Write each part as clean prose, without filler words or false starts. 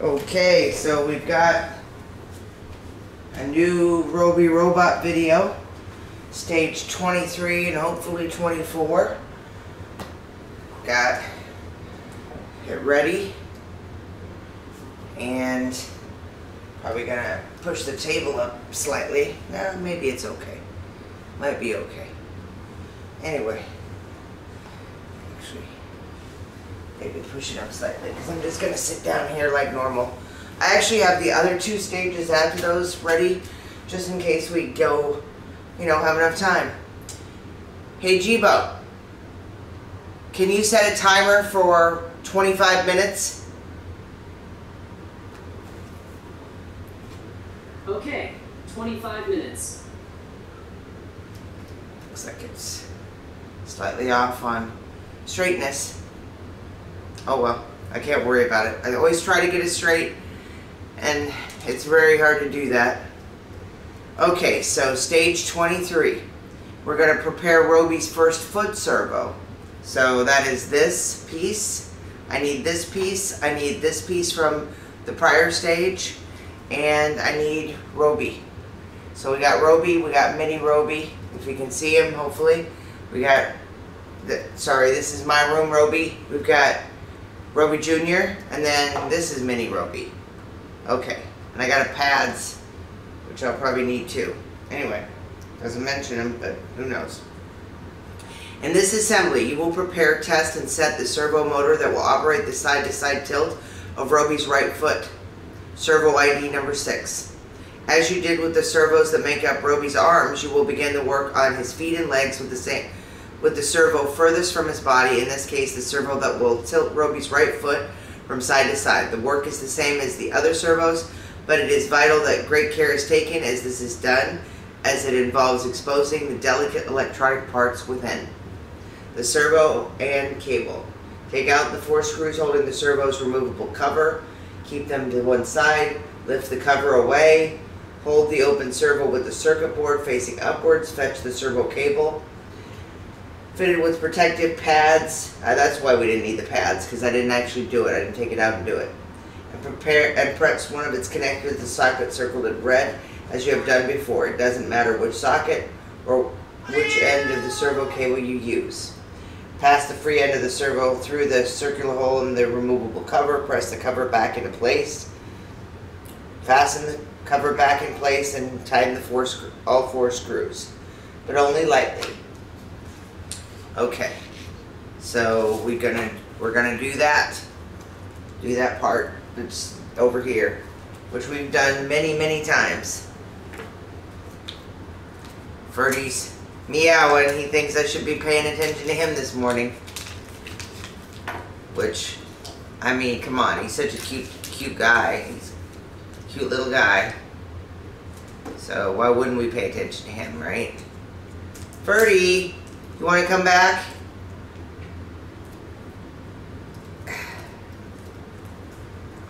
Okay, so we've got a new Robi robot video, stage 23 and hopefully 24. Got it ready, and probably gonna push the table up slightly. Maybe it's okay. Might be okay. Anyway, actually, maybe push it up slightly because I'm just gonna sit down here like normal. I actually have the other two stages after those ready, just in case we go, have enough time. Hey Jibo, can you set a timer for 25 minutes? Okay, 25 minutes. Looks like it's slightly off on straightness. Oh well, I can't worry about it. I always try to get it straight, and it's very hard to do that. Okay, so stage 23. We're going to prepare Robi's first foot servo. So that is this piece. I need this piece. I need this piece from the prior stage. And I need Robi. So we got Robi, we got mini Robi. If you can see him, hopefully. We got, this is my room Robi. We've got Robi Jr. And then this is mini Robi. Okay, and I got a pads, which I'll probably need too. Anyway, doesn't mention them, but who knows. In this assembly, you will prepare, test, and set the servo motor that will operate the side-to-side tilt of Robi's right foot. Servo ID number 6. As you did with the servos that make up Robi's arms, you will begin the work on his feet and legs with the servo furthest from his body, in this case the servo that will tilt Robi's right foot from side to side. The work is the same as the other servos, but it is vital that great care is taken as this is done, as it involves exposing the delicate electronic parts within. The servo and cable. Take out the 4 screws holding the servo's removable cover. Keep them to one side. Lift the cover away. Hold the open servo with the circuit board facing upwards. Fetch the servo cable. Fitted with protective pads. That's why we didn't need the pads, because I didn't actually do it. I didn't take it out and do it. And press one of its connectors with the socket circled in red, as you have done before. It doesn't matter which socket or which end of the servo cable you use. Pass the free end of the servo through the circular hole in the removable cover. Press the cover back into place. Fasten the cover back in place and tighten all 4 screws, but only lightly. Okay, so we're gonna do that part that's over here, which we've done many times. Ferdi's meowing. He thinks I should be paying attention to him this morning. Which, I mean, come on, he's such a cute guy. He's a cute little guy. So why wouldn't we pay attention to him, right? Ferdi, you want to come back?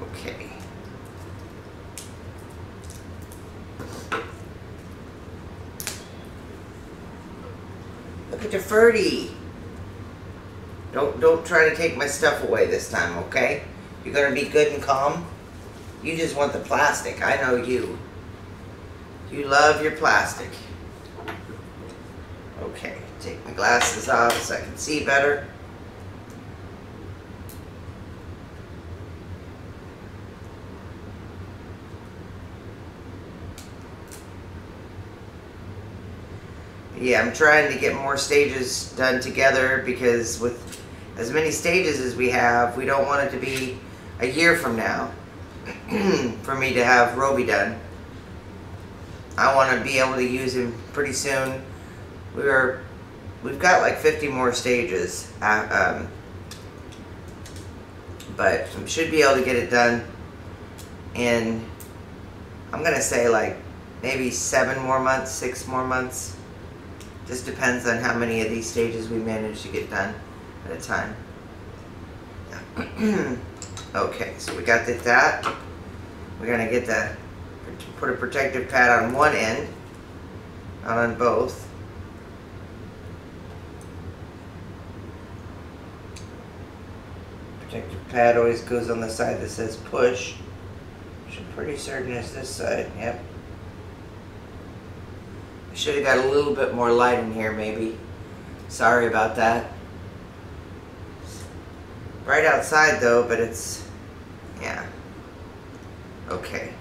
Okay. Look at your Ferdi. Don't try to take my stuff away this time, okay? You're gonna be good and calm. You just want the plastic. I know you. You love your plastic. Okay, take my glasses off so I can see better. Yeah, I'm trying to get more stages done together, because with as many stages as we have, we don't want it to be a year from now for me to have Robi done. I want to be able to use him pretty soon. We've got like 50 more stages, but we should be able to get it done in, I'm gonna say, like maybe 7 more months, 6 more months. Just depends on how many of these stages we manage to get done at a time. Okay, so we got that. We're gonna get put a protective pad on one end, not on both. Protective pad always goes on the side that says push. which I'm pretty certain is this side. Yep. I should have got a little bit more light in here maybe. Sorry about that. Right outside though, but it's, yeah. Okay.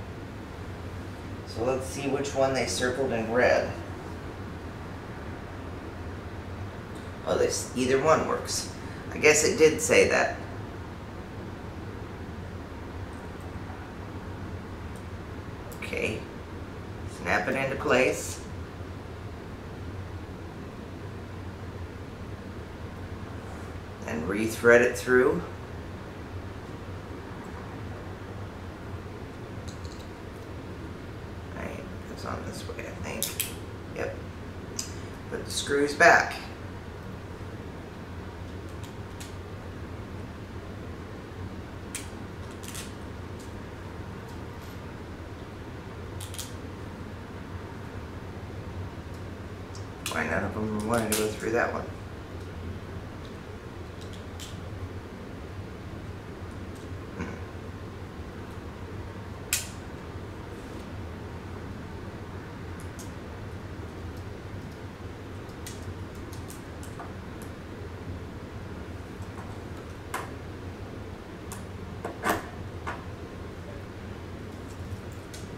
So let's see which one they circled in red. Oh, either one works. I guess it did say that. Okay. Snap it into place. And re-thread it through. Alright, it's on this way, I think. Yep. Put the screws back. Why none of them wanted to go through that one?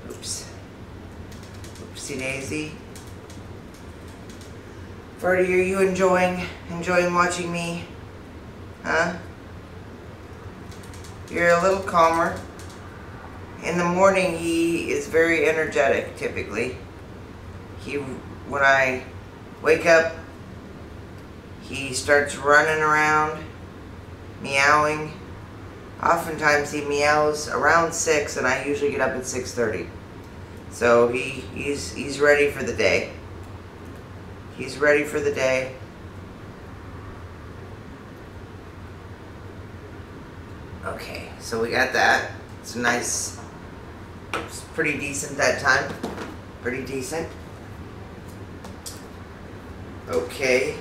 Oops. Oopsie daisy. Ferdi, are you enjoying watching me? Huh? You're a little calmer. In the morning, he is very energetic, typically. When I wake up, he starts running around, meowing. Oftentimes he meows around 6, and I usually get up at 6:30. So he's ready for the day. He's ready for the day. Okay, so we got that. It's nice. It's pretty decent that time. Pretty decent. Okay.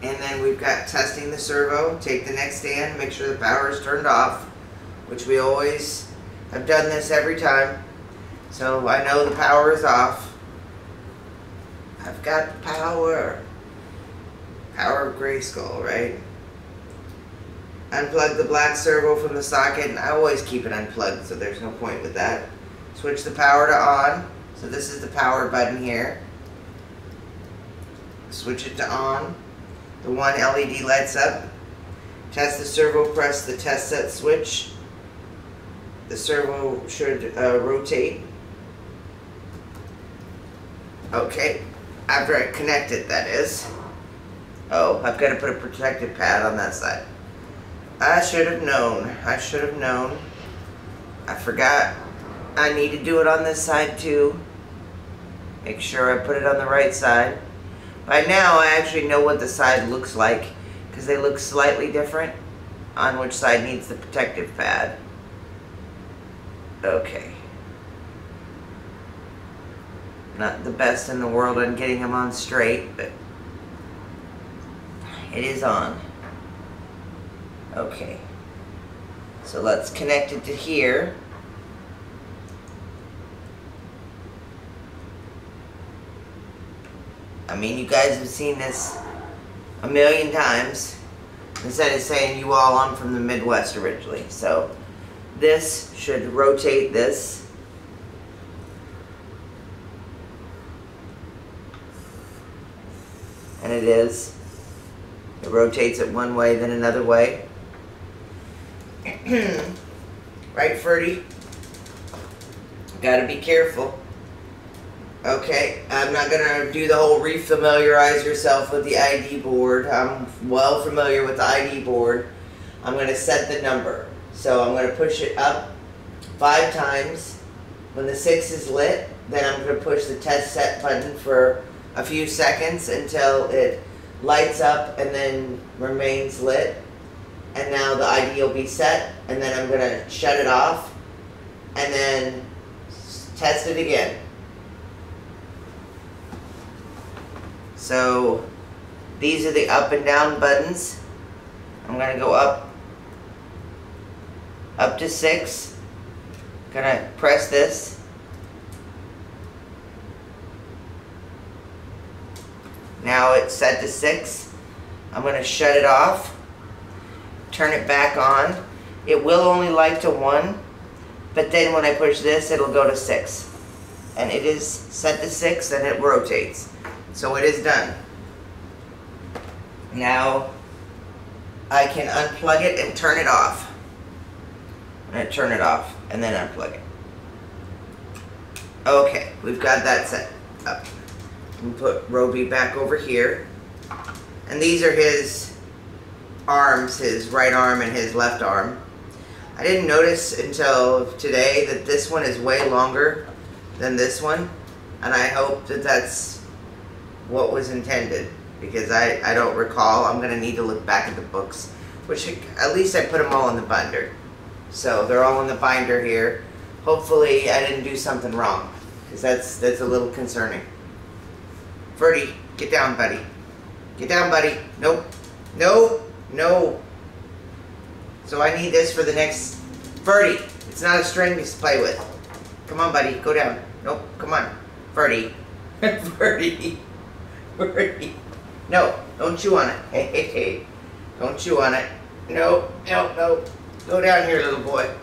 And then we've got testing the servo. Take the next stand, make sure the power is turned off, which we always have done this every time. So I know the power is off. I've got power. Power of Grayskull, right? Unplug the black servo from the socket, and I always keep it unplugged, so there's no point with that. Switch the power to on. So this is the power button here. Switch it to on. The one LED lights up. Test the servo, press the test set switch. The servo should rotate. Okay. After I connect it, that is. Oh, I've got to put a protective pad on that side. I should have known. I should have known. I forgot. I need to do it on this side too. Make sure I put it on the right side. By now, I actually know what the side looks like because they look slightly different on which side needs the protective pad. Okay. Not the best in the world on getting them on straight, but it is on. Okay. So let's connect it to here. I mean, you guys have seen this a million times. Instead of saying you all, I'm from the Midwest originally. So this should rotate this. And it is. It rotates it one way, then another way. Right, Ferdi? Gotta be careful. Okay, I'm not gonna do the whole re-familiarize yourself with the ID board. I'm well familiar with the ID board. I'm gonna set the number. So I'm gonna push it up 5 times. When the 6 is lit, then I'm gonna push the test set button for a few seconds until it lights up and then remains lit. And now the ID will be set, and then I'm gonna shut it off and then test it again. So these are the up and down buttons. I'm gonna go up to 6, Gonna press this. Now it's set to 6. I'm gonna shut it off. Turn it back on. It will only light to 1, but then when I push this, it'll go to 6. And it is set to 6, and it rotates. So it is done. Now I can unplug it and turn it off. I'm gonna turn it off and then unplug it. Okay, we've got that set up. We'll put Robi back over here. And these are his arms, his right arm and his left arm. I didn't notice until today that this one is way longer than this one, and I hope that that's what was intended, because I don't recall. I'm going to need to look back at the books, which at least I put them all in the binder. So they're all in the binder here. Hopefully I didn't do something wrong, because that's a little concerning. Ferdi, get down, buddy. Get down, buddy. Nope. No. No. So I need this for the next... Ferdi, it's not a string to play with. Come on, buddy. Go down. Nope. Come on. Ferdi. Ferdi. Ferdi. No. Don't chew on it. Hey, hey, hey. Don't chew on it. No. No. No. Go down here, little boy.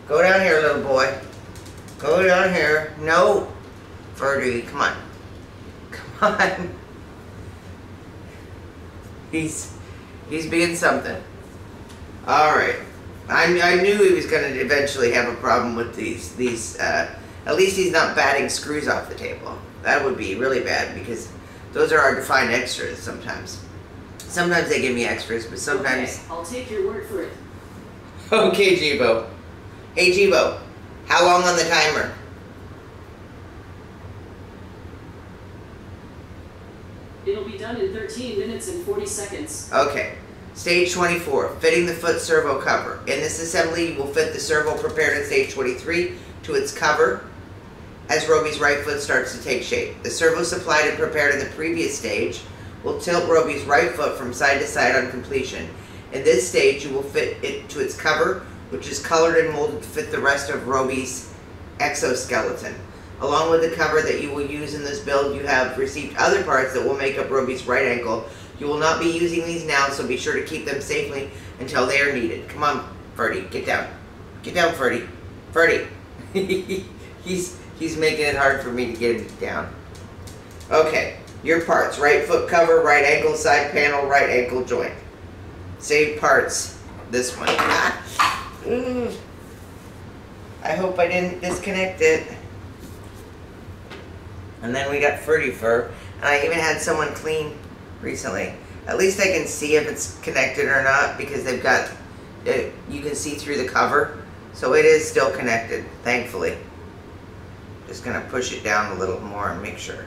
Go down here, little boy. Go down here. No. Ferdi, come on. Come on. He's being something. Alright. I knew he was going to eventually have a problem with these at least he's not batting screws off the table. That would be really bad, because those are hard to find extras sometimes. Sometimes they give me extras, but sometimes... Okay, I'll take your word for it. Okay, Jibo. Hey, Jibo. How long on the timer? It'll be done in 13 minutes and 40 seconds. Okay. Stage 24, fitting the foot servo cover. In this assembly, you will fit the servo prepared in stage 23 to its cover as Robi's right foot starts to take shape. The servo supplied and prepared in the previous stage will tilt Robi's right foot from side to side on completion. In this stage, you will fit it to its cover, which is colored and molded to fit the rest of Robi's exoskeleton. Along with the cover that you will use in this build, you have received other parts that will make up Robi's right ankle. You will not be using these now, so be sure to keep them safely until they are needed. Come on, Ferdi, get down. Get down, Ferdi. Ferdi. He's making it hard for me to get him down. Okay, your parts. Right foot cover, right ankle side panel, right ankle joint. Save parts. This one. I hope I didn't disconnect it. And then we got Ferdi fur. And I even had someone clean recently. At least I can see if it's connected or not, because they've got it, you can see through the cover, so it is still connected, thankfully. Just gonna push it down a little more and make sure.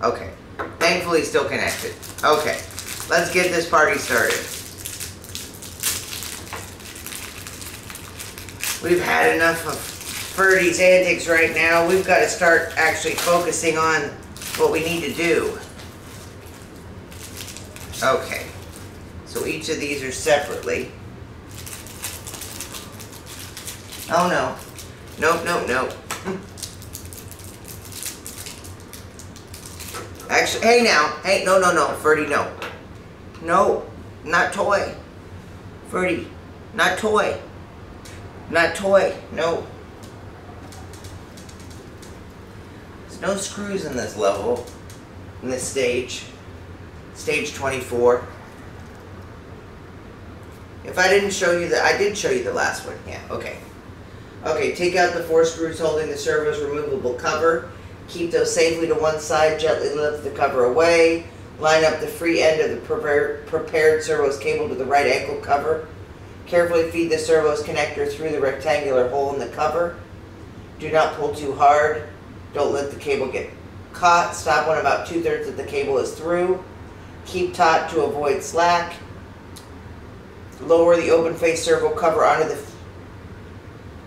Okay, thankfully still connected. Okay, let's get this party started. We've had enough of Ferdi's antics right now. We've got to start actually focusing on what we need to do. Okay, so each of these are separately. Oh no. Nope, nope, nope. Actually, hey now. Hey, no, no, no. Ferdi, no. No, not toy. Ferdi, not toy. Not toy, no. There's no screws in this level, in this stage. Stage 24. If I didn't show you I did show you the last one. Yeah, okay. Okay, take out the 4 screws holding the servo's removable cover. Keep those safely to one side. Gently lift the cover away. Line up the free end of the prepared servo's cable to the right ankle cover. Carefully feed the servo's connector through the rectangular hole in the cover. Do not pull too hard. Don't let the cable get caught. Stop when about 2/3 of the cable is through. Keep taut to avoid slack. Lower the open face servo cover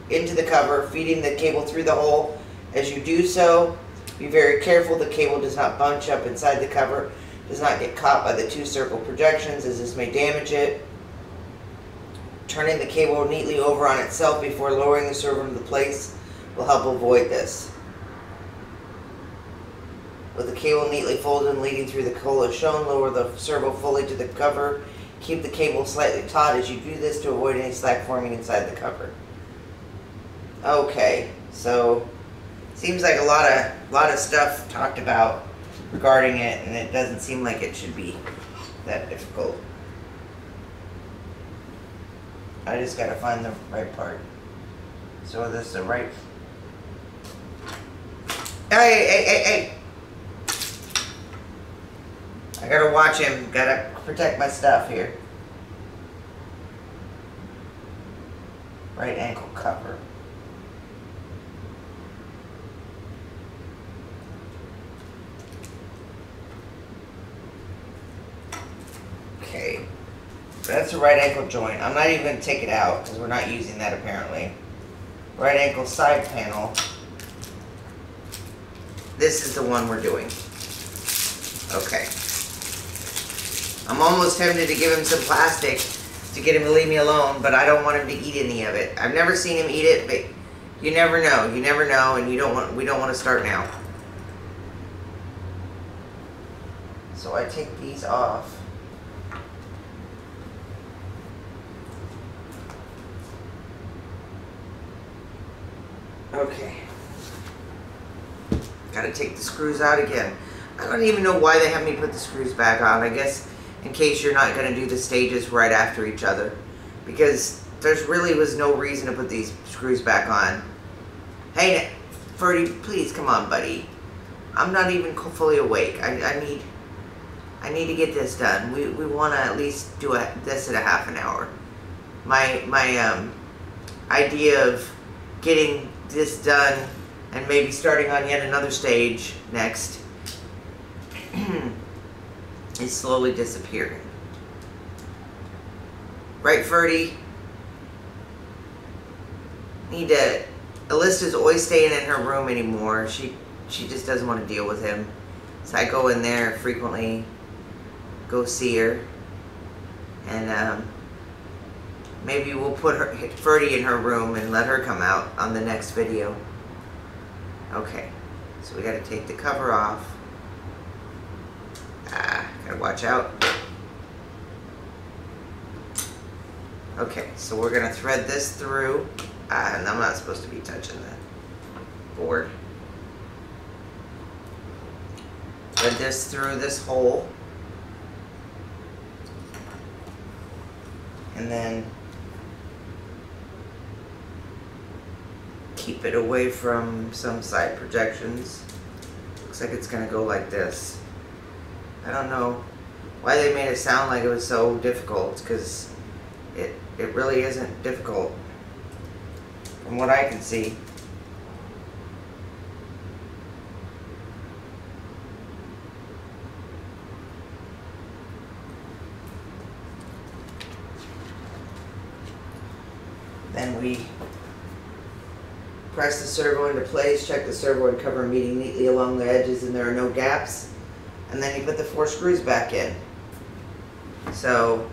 into the cover, feeding the cable through the hole. As you do so, be very careful the cable does not bunch up inside the cover, does not get caught by the 2 servo projections, as this may damage it. Turning the cable neatly over on itself before lowering the servo into place will help avoid this. With the cable neatly folded and leading through the hole as shown, lower the servo fully to the cover. Keep the cable slightly taut as you do this to avoid any slack forming inside the cover. Okay, so seems like a lot of stuff talked about regarding it, and it doesn't seem like it should be that difficult. I just gotta find the right part. So this is the right. Hey! I gotta watch him. Gotta protect my stuff here. Right ankle cover. Okay. That's the right ankle joint. I'm not even going to take it out because we're not using that apparently. Right ankle side panel. This is the one we're doing. Okay. I'm almost tempted to give him some plastic to get him to leave me alone, but I don't want him to eat any of it. I've never seen him eat it, but you never know. You never know, and we don't want to start now. So I take these off. Okay. Gotta take the screws out again. I don't even know why they have me put the screws back on. I guess in case you're not gonna do the stages right after each other. Because there's really was no reason to put these screws back on. Hey, Ferdi, please come on, buddy. I'm not even fully awake. I need to get this done. We wanna at least do this in a half an hour. My idea of getting this done and maybe starting on yet another stage next is slowly disappearing. Right, Ferdi? Alyssa's always staying in her room anymore. She just doesn't want to deal with him. So I go in there frequently, go see her, and maybe we'll put Ferdi in her room and let her come out on the next video. Okay, so we gotta take the cover off. Gotta watch out. Okay, so we're gonna thread this through, and I'm not supposed to be touching the board. Thread this through this hole, and then keep it away from some side projections. Looks like it's gonna go like this. I don't know why they made it sound like it was so difficult, because it really isn't difficult from what I can see. Then we press the servo into place, check the servo and cover meeting neatly along the edges and there are no gaps. And then you put the 4 screws back in. So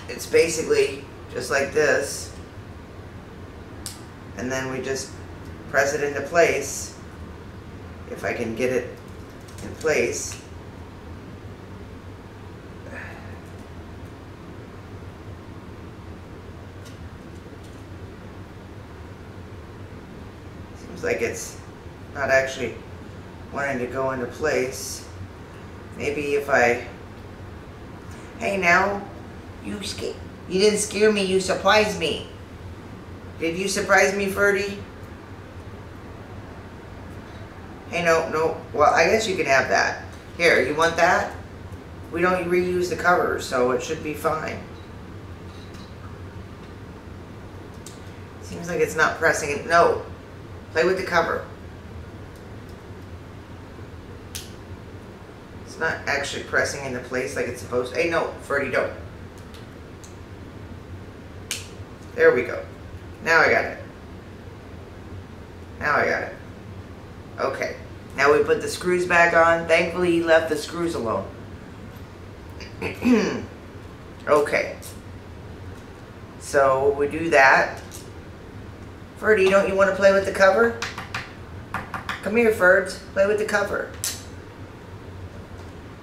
it's basically just like this. And then we just press it into place, if I can get it in place. Seems like it's not actually wanting to go into place. Maybe if I... Hey now, you didn't scare me, you surprised me. Did you surprise me, Ferdi? Hey, no. Well, I guess you can have that. Here, you want that? We don't reuse the cover, so it should be fine. Seems like it's not pressing it. No. Play with the cover. It's not actually pressing into place like it's supposed to. Hey, no, Ferdi, don't. There we go. Now I got it. Now I got it. Okay. Now we put the screws back on. Thankfully, he left the screws alone. Okay. So we do that. Ferdi, don't you want to play with the cover? Come here, Ferds. Play with the cover.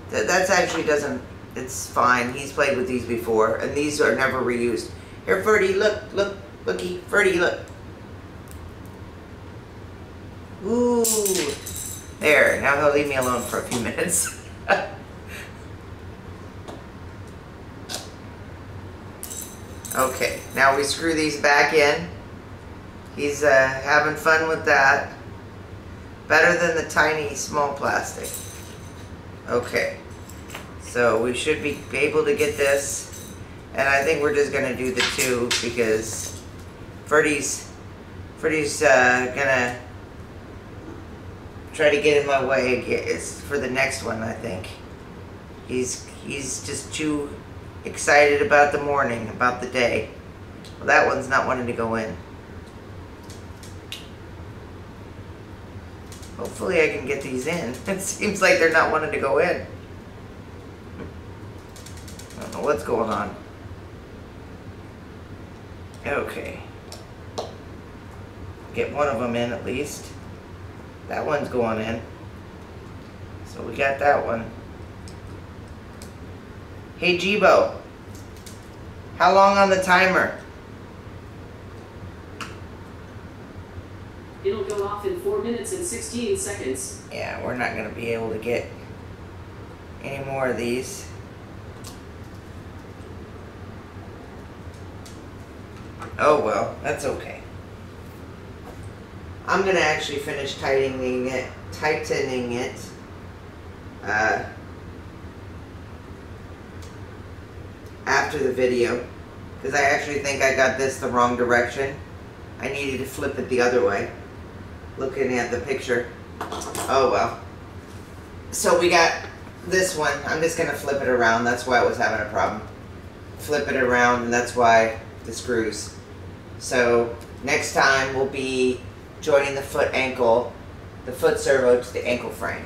That's actually doesn't... It's fine. He's played with these before, and these are never reused. Here, Ferdi, look. Looky. Ferdi, look. Ooh. There. Now he'll leave me alone for a few minutes. Okay. Now we screw these back in. He's having fun with that. Better than the tiny, small plastic. Okay. So we should be able to get this. And I think we're just going to do the two because Ferdi's gonna try to get in my way it's for the next one, I think. He's just too excited about the morning, about the day. Well, that one's not wanting to go in. Hopefully I can get these in. It seems like they're not wanting to go in. I don't know what's going on. Okay. Get one of them in at least. That one's going in. So we got that one. Hey Jibo, how long on the timer? It'll go off in 4 minutes and 16 seconds. Yeah, we're not going to be able to get any more of these. Oh well, that's okay. I'm going to actually finish tightening it after the video, because I actually think I got this the wrong direction. I needed to flip it the other way, looking at the picture. Oh well. So we got this one. I'm just going to flip it around. That's why I was having a problem. Flip it around, and that's why the screws. So next time we'll be joining the foot servo to the ankle frame.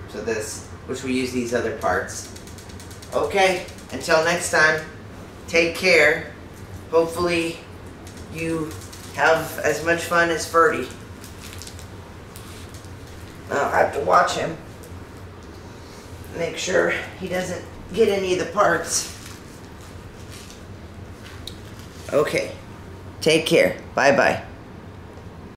So this, which we use these other parts. Okay, until next time, take care. Hopefully you have as much fun as Ferdi. I'll have to watch him. Make sure he doesn't get any of the parts. Okay, take care. Bye-bye.